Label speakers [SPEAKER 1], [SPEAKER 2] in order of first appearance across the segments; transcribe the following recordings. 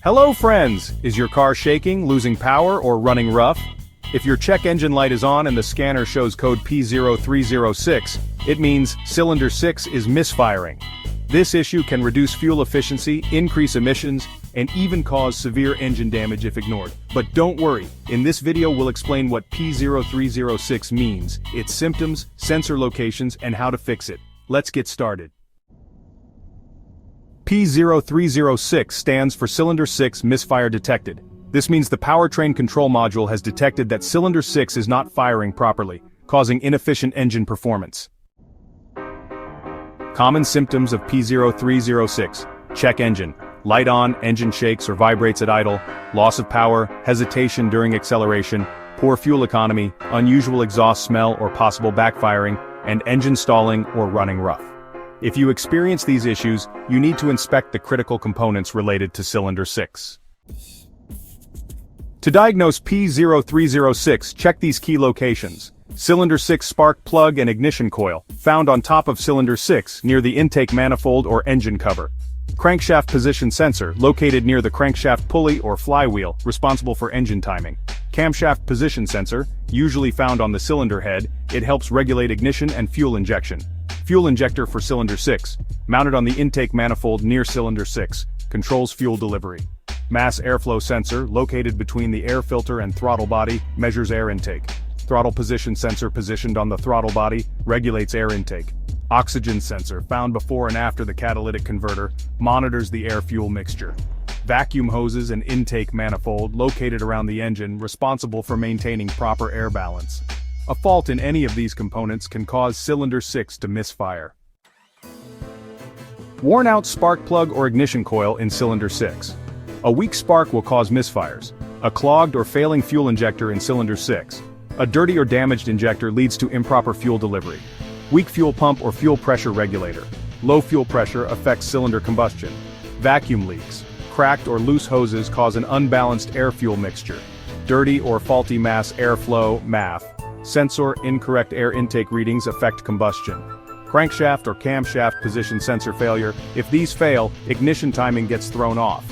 [SPEAKER 1] Hello friends! Is your car shaking, losing power, or running rough? If your check engine light is on and the scanner shows code P0306, it means cylinder 6 is misfiring. This issue can reduce fuel efficiency, increase emissions, and even cause severe engine damage if ignored. But don't worry, in this video we'll explain what P0306 means, its symptoms, sensor locations, and how to fix it. Let's get started. P0306 stands for Cylinder 6 Misfire Detected. This means the powertrain control module has detected that cylinder 6 is not firing properly, causing inefficient engine performance. Common symptoms of P0306: check engine, light on, engine shakes or vibrates at idle, loss of power, hesitation during acceleration, poor fuel economy, unusual exhaust smell or possible backfiring, and engine stalling or running rough. If you experience these issues, you need to inspect the critical components related to cylinder 6. To diagnose P0306, check these key locations. Cylinder 6 spark plug and ignition coil, found on top of cylinder 6, near the intake manifold or engine cover. Crankshaft position sensor, located near the crankshaft pulley or flywheel, responsible for engine timing. Camshaft position sensor, usually found on the cylinder head, it helps regulate ignition and fuel injection. Fuel injector for cylinder 6, mounted on the intake manifold near cylinder 6, controls fuel delivery. Mass airflow sensor, located between the air filter and throttle body, measures air intake. Throttle position sensor positioned on the throttle body, regulates air intake. Oxygen sensor, found before and after the catalytic converter, monitors the air-fuel mixture. Vacuum hoses and intake manifold, located around the engine, responsible for maintaining proper air balance. A fault in any of these components can cause cylinder 6 to misfire. Worn out spark plug or ignition coil in cylinder 6. A weak spark will cause misfires. A clogged or failing fuel injector in cylinder 6. A dirty or damaged injector leads to improper fuel delivery. Weak fuel pump or fuel pressure regulator. Low fuel pressure affects cylinder combustion. Vacuum leaks. Cracked or loose hoses cause an unbalanced air-fuel mixture. Dirty or faulty mass airflow (MAF). Sensor incorrect air intake readings affect combustion. Crankshaft or camshaft position sensor failure. If these fail, ignition timing gets thrown off.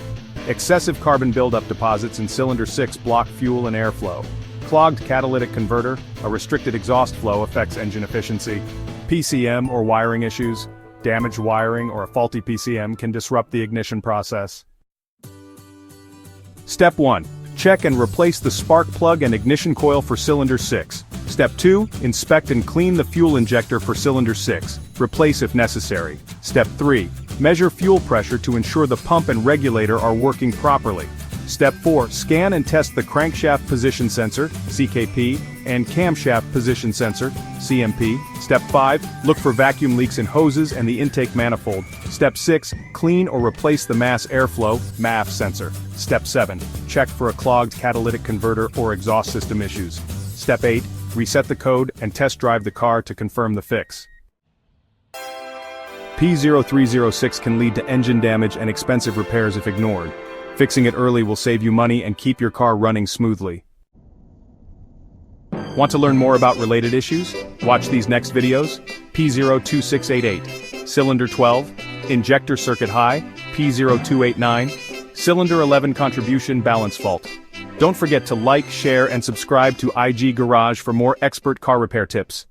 [SPEAKER 1] Excessive carbon buildup deposits in cylinder 6 block fuel and airflow. Clogged catalytic converter, a restricted exhaust flow affects engine efficiency. PCM or wiring issues. Damaged wiring or a faulty PCM can disrupt the ignition process. Step 1. Check and replace the spark plug and ignition coil for cylinder 6. Step 2. Inspect and clean the fuel injector for cylinder 6. Replace if necessary. Step 3. Measure fuel pressure to ensure the pump and regulator are working properly. Step 4. Scan and test the crankshaft position sensor, CKP, and camshaft position sensor, CMP. Step 5. Look for vacuum leaks in hoses and the intake manifold. Step 6. Clean or replace the mass airflow, MAF sensor. Step 7. Check for a clogged catalytic converter or exhaust system issues. Step 8. Reset the code and test drive the car to confirm the fix. P0306 can lead to engine damage and expensive repairs if ignored. Fixing it early will save you money and keep your car running smoothly. Want to learn more about related issues? Watch these next videos. P02688, cylinder 12, injector circuit high, P0289, cylinder 11 contribution balance fault. Don't forget to like, share, and subscribe to IG Garage for more expert car repair tips.